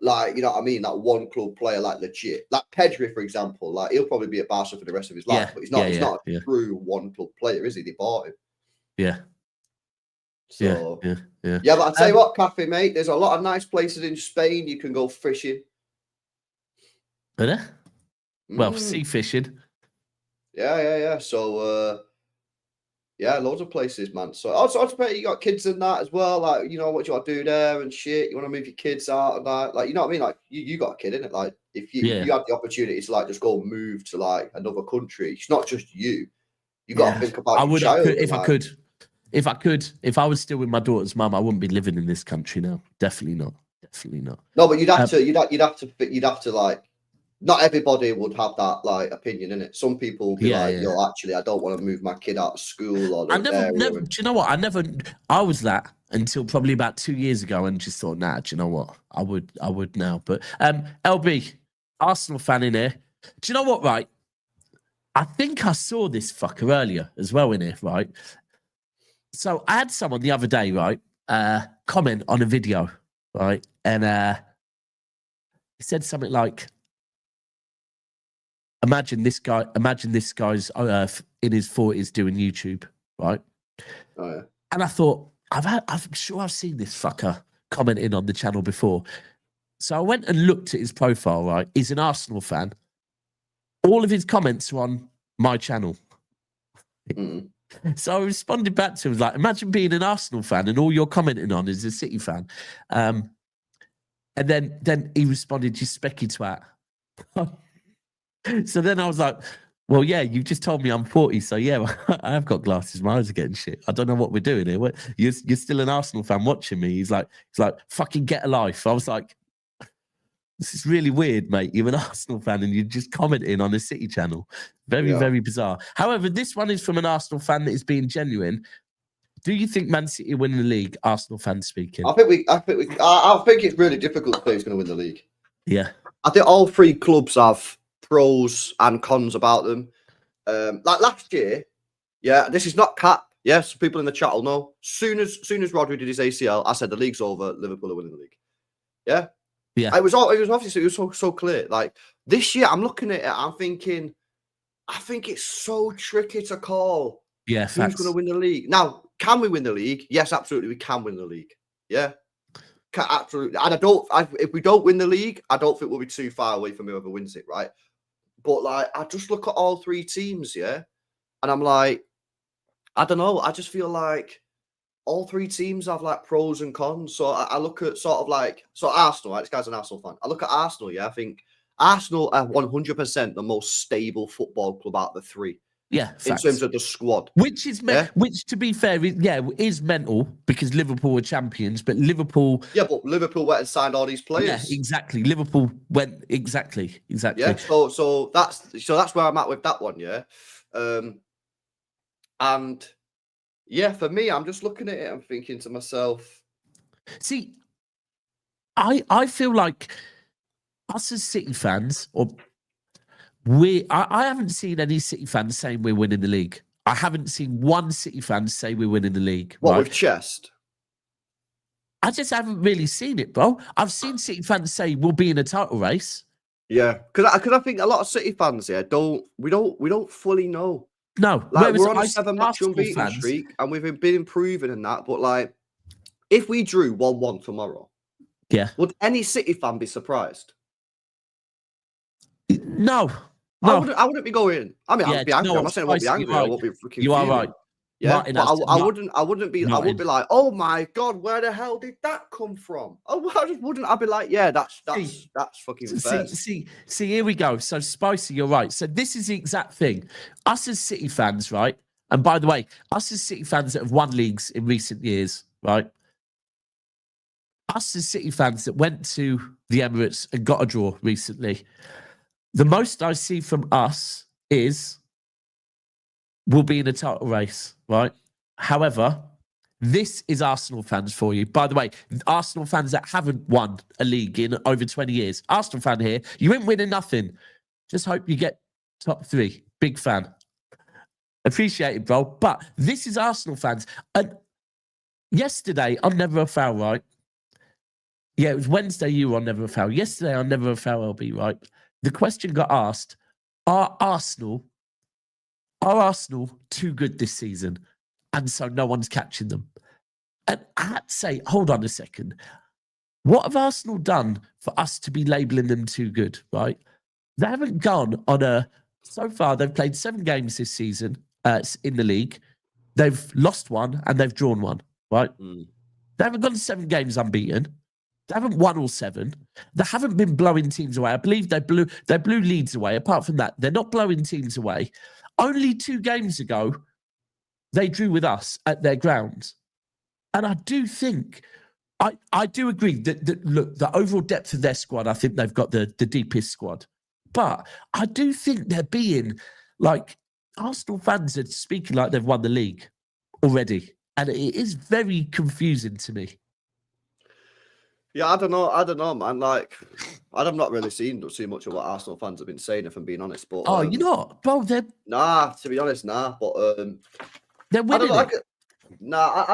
[SPEAKER 3] Like, you know what I mean? That one club player, like legit. Like Pedri, for example, like he'll probably be at Barca for the rest of his life, but he's not a true one club player, is he? They bought him.
[SPEAKER 2] Yeah.
[SPEAKER 3] So,
[SPEAKER 2] yeah.
[SPEAKER 3] But I'll tell you what, Cafe, mate, there's a lot of nice places in Spain you can go fishing.
[SPEAKER 2] Are there? Well, sea fishing.
[SPEAKER 3] Yeah. So, loads of places, man. So also, I bet you got kids in that as well. Like, what do you want to do there and shit? You want to move your kids out and that, like, you know what I mean? Like, you got a kid in it. Like, if you had the opportunity to like just go move to like another country, it's not just you. You got to think about your child.
[SPEAKER 2] If I was still with my daughter's mum, I wouldn't be living in this country now. Definitely not.
[SPEAKER 3] No, but you'd have to like. Not everybody would have that like opinion in it. Some people will be actually, I don't want to move my kid out of school or.
[SPEAKER 2] Do you know what? I was that until probably about 2 years ago, and just thought, nah. Do you know what? I would now. But LB, Arsenal fan in here. Do you know what? Right, I think I saw this fucker earlier as well in here. Right. So I had someone the other day, right, comment on a video, right, and he said something like. Imagine this guy's in his 40s doing YouTube, right?
[SPEAKER 3] Oh yeah.
[SPEAKER 2] And I thought, I'm sure I've seen this fucker commenting on the channel before. So I went and looked at his profile, right? He's an Arsenal fan. All of his comments are on my channel. So I responded back to him, like, imagine being an Arsenal fan and all you're commenting on is a City fan. And then he responded, you specky twat. So then I was like, well, yeah, you just told me I'm 40. So, yeah, I have got glasses. My eyes are getting shit. I don't know what we're doing here. You're still an Arsenal fan watching me. He's like, fucking get a life. I was like, this is really weird, mate. You're an Arsenal fan and you're just commenting on a City channel. Very, very bizarre. However, this one is from an Arsenal fan that is being genuine. Do you think Man City win the league? Arsenal fans speaking.
[SPEAKER 3] I think it's really difficult to say who's going to win the league.
[SPEAKER 2] Yeah.
[SPEAKER 3] I think all three clubs have pros and cons about them. Like last year, this is not cap. Yes, people in the chat will know. Soon as Rodri did his ACL, I said the league's over. Liverpool are winning the league. Yeah. It was obviously so clear. Like this year, I'm looking at it. I'm thinking, I think it's so tricky to call.
[SPEAKER 2] Yeah,
[SPEAKER 3] who's going to win the league? Now, can we win the league? Yes, absolutely, we can win the league. Yeah. Absolutely. And if we don't win the league, I don't think we'll be too far away from whoever wins it, right? But like, I just look at all three teams, and I'm like, I don't know. I just feel like all three teams have like pros and cons. So I look at sort of like, Arsenal, right? This guy's an Arsenal fan. I look at Arsenal, I think Arsenal are 100% the most stable football club out of the three.
[SPEAKER 2] Yeah,
[SPEAKER 3] in terms of the squad,
[SPEAKER 2] which to be fair, is mental because Liverpool were champions, but Liverpool.
[SPEAKER 3] Yeah, but Liverpool went and signed all these players.
[SPEAKER 2] Yeah, exactly. Liverpool went exactly.
[SPEAKER 3] Yeah, so that's where I'm at with that one. Yeah, and yeah, for me, I'm just looking at it. I'm thinking to myself,
[SPEAKER 2] see, I feel like us as City fans, or. I haven't seen any City fans saying we're winning the league. I haven't seen one City fan say we're winning the league.
[SPEAKER 3] What, with chest?
[SPEAKER 2] I just haven't really seen it, bro. I've seen City fans say we'll be in a title race.
[SPEAKER 3] Yeah, because I think a lot of City fans we don't fully know.
[SPEAKER 2] No,
[SPEAKER 3] like we're on a 7-match unbeaten streak, and we've been improving in that. But like, if we drew 1-1 tomorrow, would any City fan be surprised?
[SPEAKER 2] No.
[SPEAKER 3] I wouldn't be going. I mean, I'd be angry. I'm not saying I won't be angry. I won't be freaking. You are right. Yeah, Martin but I wouldn't be. Martin. I would be like, oh my god, where the hell did that come from? Oh, I just wouldn't. I'd be like, yeah, that's fucking fair.
[SPEAKER 2] See, here we go. So Spicy, you're right. So this is the exact thing. Us as City fans, right? And by the way, us as City fans that have won leagues in recent years, right? Us as City fans that went to the Emirates and got a draw recently. The most I see from us is we'll be in a title race, right? However, this is Arsenal fans for you. By the way, Arsenal fans that haven't won a league in over 20 years. Arsenal fan here, you ain't winning nothing. Just hope you get top 3. Big fan. Appreciate it, bro. But this is Arsenal fans. And yesterday, on Never a Foul, right? Yeah, it was Wednesday you were on Never a Foul. Yesterday on Never a Foul, LB, right? The question got asked, are Arsenal too good this season? And so no one's catching them. And I had to say, hold on a second. What have Arsenal done for us to be labelling them too good, right? They haven't gone on a... So far, they've played 7 games this season in the league. They've lost 1 and they've drawn 1, right? They haven't gone 7 games unbeaten. They haven't won all 7. They haven't been blowing teams away. I believe they blew Leeds away. Apart from that, they're not blowing teams away. Only 2 games ago, they drew with us at their grounds. And I do think, I do agree that look, the overall depth of their squad, I think they've got the deepest squad. But I do think they're being, like, Arsenal fans are speaking like they've won the league already. And it is very confusing to me.
[SPEAKER 3] Yeah, I don't know, man. Like, I've not really seen too much of what Arsenal fans have been saying, if I'm being honest. But
[SPEAKER 2] you're not, bro.
[SPEAKER 3] Nah, to be honest, nah. But
[SPEAKER 2] they're winning.
[SPEAKER 3] I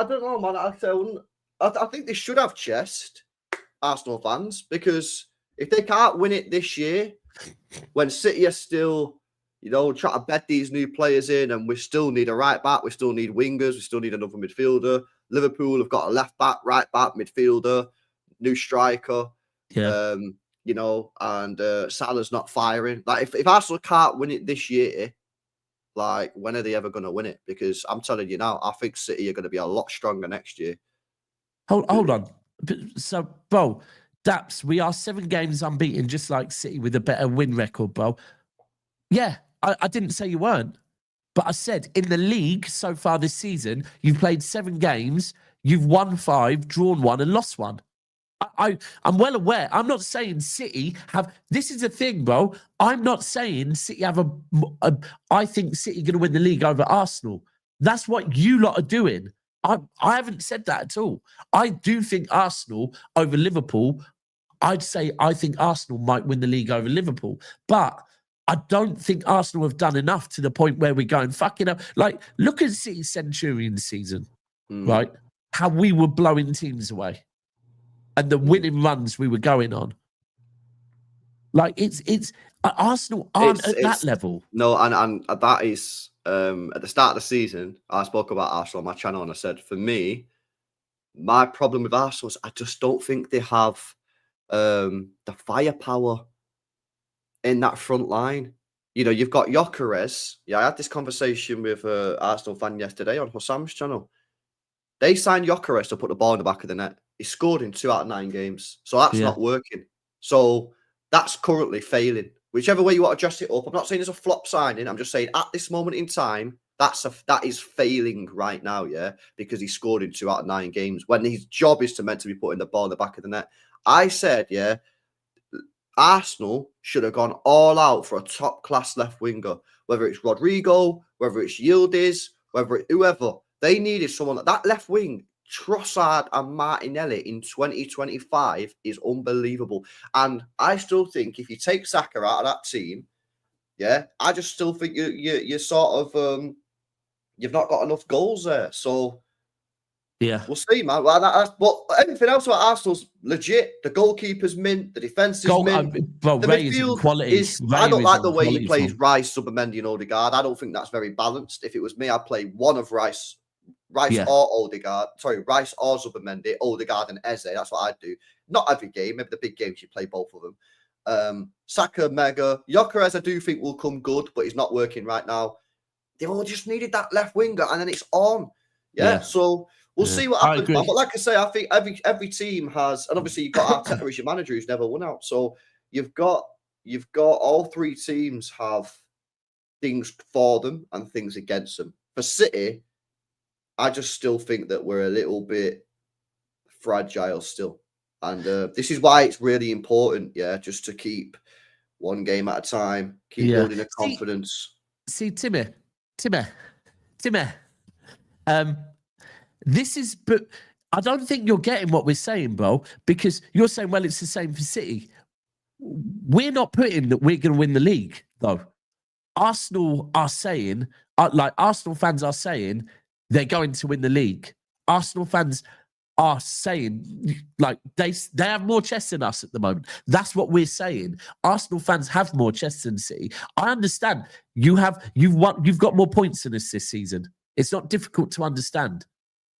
[SPEAKER 3] don't know, man. I think they should have chest, Arsenal fans, because if they can't win it this year, when City are still, trying to bed these new players in, and we still need a right back, we still need wingers, we still need another midfielder. Liverpool have got a left back, right back, midfielder, new striker, and Salah's not firing. Like, if Arsenal can't win it this year, like, when are they ever going to win it? Because I'm telling you now, I think City are going to be a lot stronger next year.
[SPEAKER 2] Hold on. So, bro, Daps, we are 7 games unbeaten, just like City, with a better win record, bro. Yeah, I didn't say you weren't. But I said, in the league so far this season, you've played 7 games, you've won 5, drawn 1, and lost 1. I'm well aware. I'm not saying City have... This is the thing, bro. I'm not saying City have I think City going to win the league over Arsenal. That's what you lot are doing. I haven't said that at all. I do think Arsenal over Liverpool... I'd say I think Arsenal might win the league over Liverpool. But I don't think Arsenal have done enough to the point where we're going, fucking up. Like, look at City's Centurion season, right? How we were blowing teams away. And the winning runs we were going on. Like, it's Arsenal aren't at that level.
[SPEAKER 3] No, and that is, at the start of the season, I spoke about Arsenal on my channel, and I said, for me, my problem with Arsenal is I just don't think they have the firepower in that front line. You've got Gyökeres. Yeah, I had this conversation with an Arsenal fan yesterday on Hossam's channel. They signed Gyökeres to put the ball in the back of the net. He scored in 2 out of 9 games. So that's not working. So that's currently failing. Whichever way you want to dress it up. I'm not saying it's a flop signing. I'm just saying at this moment in time, that is failing right now, yeah? Because he scored in 2 out of 9 games when his job is meant to be putting the ball in the back of the net. I said, yeah, Arsenal should have gone all out for a top-class left winger. Whether it's Rodrigo, whether it's Yildiz, whether it's whoever. They needed someone. That left wing, Trossard and Martinelli in 2025 is unbelievable. And I still think if you take Saka out of that team, yeah, I just still think you're sort of you've not got enough goals there. So
[SPEAKER 2] yeah,
[SPEAKER 3] we'll see, man. Well, but everything else about Arsenal's legit. The goalkeeper's mint, the defense is mint.
[SPEAKER 2] Bro,
[SPEAKER 3] the
[SPEAKER 2] midfield quality.
[SPEAKER 3] I don't like the way he plays Rice, Zubimendi, and Odegaard. I don't think that's very balanced. If it was me, I'd play one of Rice or Odegaard. Sorry, Rice or Zubimendi, Odegaard and Eze. That's what I'd do. Not every game. Maybe the big games you play both of them. Saka, Mega. Gyökeres, I do think will come good, but he's not working right now. They all just needed that left winger, and then it's on. Yeah. So we'll see what happens, man. But like I say, I think every team has, and obviously you've got Arteta as your manager who's never won out. So you've got all 3 teams have things for them and things against them. For City, I just still think that we're a little bit fragile still. And this is why it's really important, yeah, just to keep one game at a time. Keep building a confidence.
[SPEAKER 2] See, Timmy. This is, but I don't think you're getting what we're saying, bro, because you're saying, well, it's the same for City. We're not putting that we're going to win the league, though. Arsenal are saying, Arsenal fans are saying they're going to win the league. Arsenal fans are saying, like, they have more chests than us at the moment. That's what we're saying. Arsenal fans have more chests than City. I understand you've got more points than us this season. It's not difficult to understand.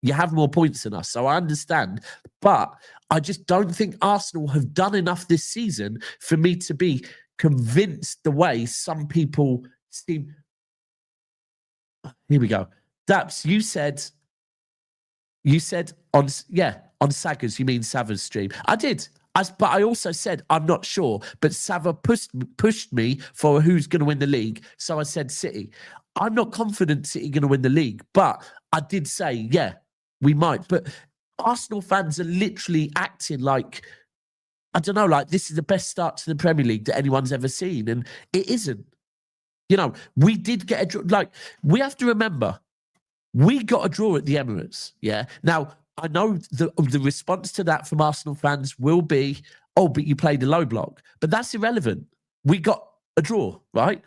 [SPEAKER 2] You have more points than us, so I understand. But I just don't think Arsenal have done enough this season for me to be convinced the way some people seem. Here we go. Daps, you said on Saga's, you mean Sava's stream. I did. But I also said, I'm not sure. But Sava pushed me for who's going to win the league. So I said City. I'm not confident City going to win the league. But I did say, yeah, we might. But Arsenal fans are literally acting like, I don't know, like this is the best start to the Premier League that anyone's ever seen. And it isn't. You know, we did get a draw. Like, we have to remember, we got a draw at the Emirates. Yeah. Now, I know the response to that from Arsenal fans will be, oh, but you played a low block. But that's irrelevant. We got a draw, right?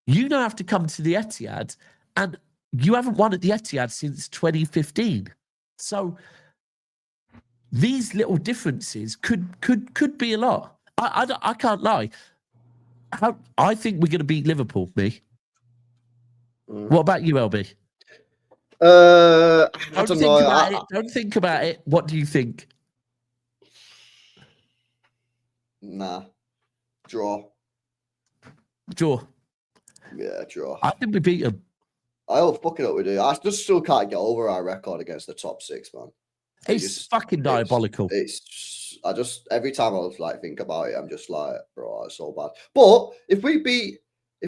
[SPEAKER 2] You now have to come to the Etihad, and you haven't won at the Etihad since 2015. So these little differences could be a lot. I can't lie. I think we're going to beat Liverpool, me. What about you, LB?
[SPEAKER 3] I don't know.
[SPEAKER 2] Don't think about it. What do you think?
[SPEAKER 3] Nah. Draw. Yeah, draw.
[SPEAKER 2] I think we beat them.
[SPEAKER 3] I'll fuck it up we do. I just still can't get over our record against the top six, man.
[SPEAKER 2] It's fucking diabolical.
[SPEAKER 3] I just every time I was like think about it, I'm just like, bro, it's so bad. But if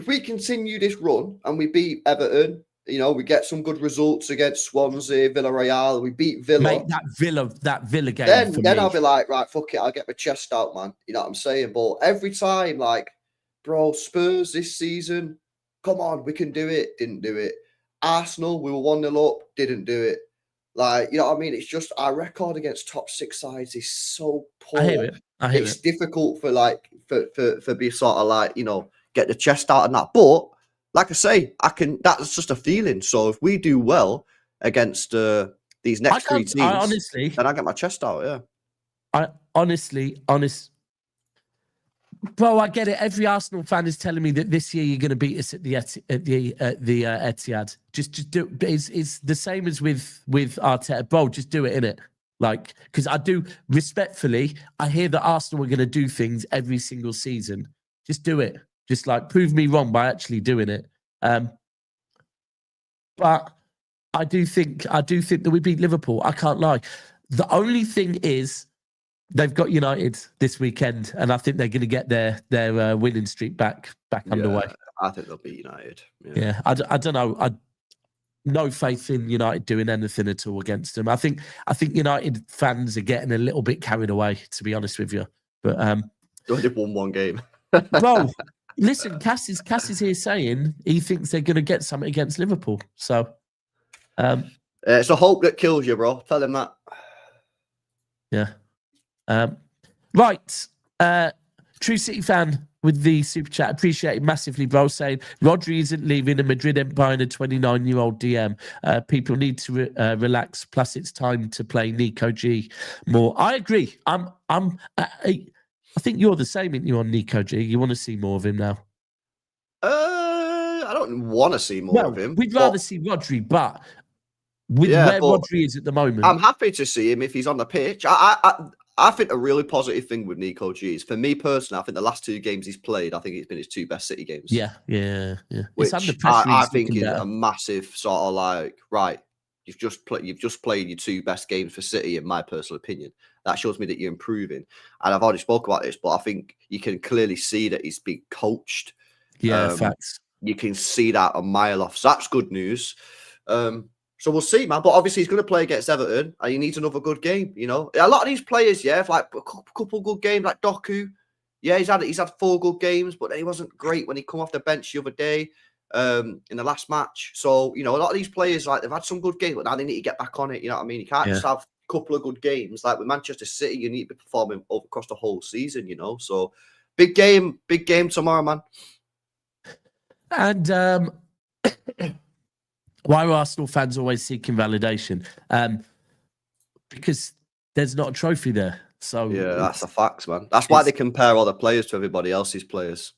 [SPEAKER 3] we continue this run and we beat Everton, you know, we get some good results against Swansea, Villarreal, we beat Villa.
[SPEAKER 2] Mate, that Villa game.
[SPEAKER 3] Then I'll be like, right, fuck it, I'll get my chest out, man. You know what I'm saying? But every time, like, bro, Spurs this season, come on, we can do it. Didn't do it. Arsenal, we were 1-0 up, didn't do it. Like, you know what I mean? It's just our record against top six sides is so poor.
[SPEAKER 2] I hear it.
[SPEAKER 3] It's difficult for be sort of like, you know, get the chest out and that. But like I say, that's just a feeling. So if we do well against these next three teams, then I get my chest out, yeah.
[SPEAKER 2] I honestly, bro, I get it. Every Arsenal fan is telling me that this year you're going to beat us at the Etihad. Just do it. It's the same as with Arteta. Bro, just do it, innit? Like, because I do, respectfully, I hear that Arsenal are going to do things every single season. Just do it. Just like prove me wrong by actually doing it. But I do think that we beat Liverpool. I can't lie. The only thing is, they've got United this weekend, and I think they're going to get their winning streak back underway.
[SPEAKER 3] I think they'll beat United.
[SPEAKER 2] Yeah, I don't know. No faith in United doing anything at all against them. I think United fans are getting a little bit carried away, to be honest with you. But
[SPEAKER 3] they only won one game.
[SPEAKER 2] Bro, listen, Cass is here saying he thinks they're going to get something against Liverpool. So
[SPEAKER 3] it's the hope that kills you, bro. Tell him that.
[SPEAKER 2] Yeah. Right. True City fan with the super chat. Appreciate it massively, bro. Saying Rodri isn't leaving a Madrid empire in a 29-year-old DM. People need to relax. Plus, it's time to play Nico G more. I agree. I think you're the same, aren't you, on Nico G? You want to see more of him now?
[SPEAKER 3] I don't want to see more of him.
[SPEAKER 2] We'd rather see Rodri, but where Rodri is at the moment,
[SPEAKER 3] I'm happy to see him if he's on the pitch. I think a really positive thing with Nico G is, for me personally, I think the last two games he's played, I think it's been his two best City games.
[SPEAKER 2] Yeah.
[SPEAKER 3] Which I think is a massive sort of like, right, you've just played your two best games for City, in my personal opinion. That shows me that you're improving. And I've already spoke about this, but I think you can clearly see that he's being coached.
[SPEAKER 2] Yeah, facts.
[SPEAKER 3] You can see that a mile off. So that's good news. So we'll see, man. But obviously, he's going to play against Everton, and he needs another good game. You know, a lot of these players, have like a couple good games, like Doku. Yeah, he's had 4 good games, but then he wasn't great when he come off the bench the other day in the last match. So, you know, a lot of these players, like, they've had some good games, but now they need to get back on it. You know what I mean? You can't just have a couple of good games. Like with Manchester City, you need to be performing across the whole season, you know? So, big game tomorrow, man.
[SPEAKER 2] And why are Arsenal fans always seeking validation? Because there's not a trophy there. So
[SPEAKER 3] yeah, that's a fact, man. That's why they compare all the players to everybody else's players.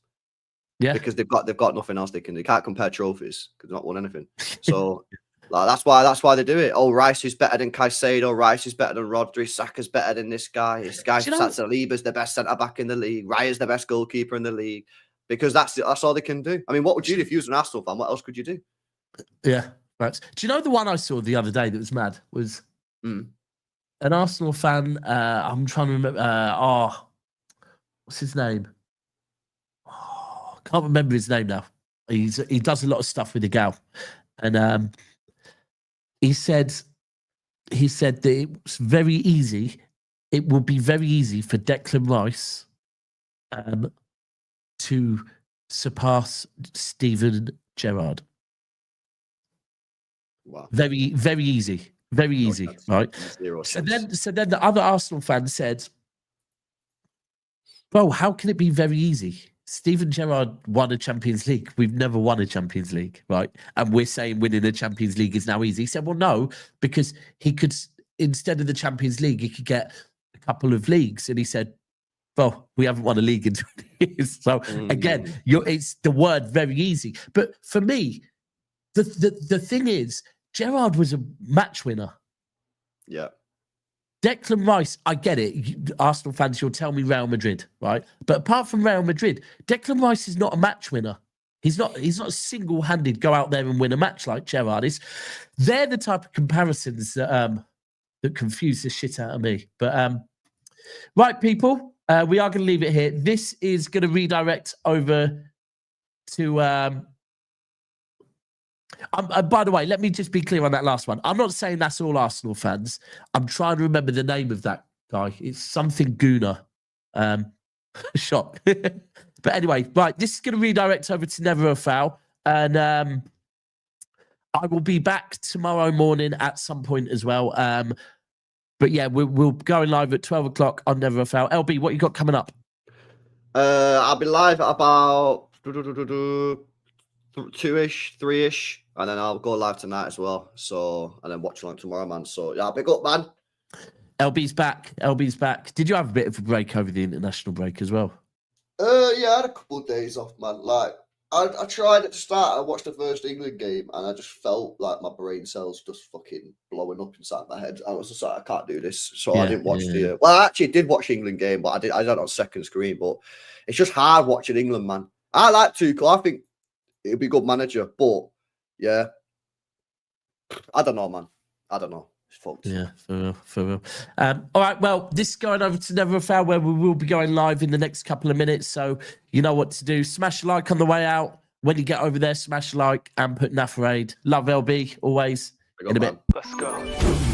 [SPEAKER 2] Yeah,
[SPEAKER 3] because they've got nothing else they can't compare trophies because they've not won anything. So like, that's why they do it. Oh, Rice is better than Caicedo. Rice is better than Rodri. Saka's better than this guy. This guy Saliba's the best centre back in the league. Raya's the best goalkeeper in the league. Because that's all they can do. I mean, what would you do if you was an Arsenal fan? What else could you do?
[SPEAKER 2] Yeah, right. Do you know the one I saw the other day that was mad was an Arsenal fan. I'm trying to remember. What's his name? Oh, I can't remember his name now. He does a lot of stuff with the gal, and he said that it's very easy. It will be very easy for Declan Rice to surpass Steven Gerrard.
[SPEAKER 3] Wow.
[SPEAKER 2] Very, very easy. Very easy, right? So then the other Arsenal fan said, "Bro, how can it be very easy? Steven Gerrard won a Champions League. We've never won a Champions League, right? And we're saying winning a Champions League is now easy." He said, "Well, no, because he could, instead of the Champions League, he could get a couple of leagues." And he said, "Well, we haven't won a league in 20 years." So again, it's the word very easy. But for me, the thing is, Gerrard was a match winner.
[SPEAKER 3] Yeah.
[SPEAKER 2] Declan Rice, I get it. Arsenal fans, you'll tell me Real Madrid, right? But apart from Real Madrid, Declan Rice is not a match winner. He's not single-handed go out there and win a match like Gerrard is. They're the type of comparisons that confuse the shit out of me. But right, people, we are going to leave it here. This is going to redirect over to by the way, let me just be clear on that last one. I'm not saying that's all Arsenal fans. I'm trying to remember the name of that guy. It's something Gooner. Shock. But anyway, right, this is going to redirect over to Never a Foul. And I will be back tomorrow morning at some point as well. But yeah, we'll go live at 12 o'clock on Never a Foul. LB, what you got coming up?
[SPEAKER 3] I'll be live at about 2-ish, 3-ish. And then I'll go live tonight as well. So, and then watch along tomorrow, man. So, yeah, big up, man.
[SPEAKER 2] LB's back. Did you have a bit of a break over the international break as well?
[SPEAKER 3] Yeah, I had a couple of days off, man. Like, I tried at the start. I watched the first England game, and I just felt like my brain cells just fucking blowing up inside my head. I was just like, I can't do this. So I didn't watch the. Well, I actually did watch the England game, but I did it on second screen. But it's just hard watching England, man. I like Tuchel. I think he'd be a good manager, but yeah, I don't know, man. I don't know. It's fucked.
[SPEAKER 2] Yeah, for real. All right, well, this is going over to Never a Foul, where we will be going live in the next couple of minutes. So you know what to do. Smash a like on the way out. When you get over there, smash a like and put Nafraid. Love LB, always. In a bit.
[SPEAKER 5] Let's go.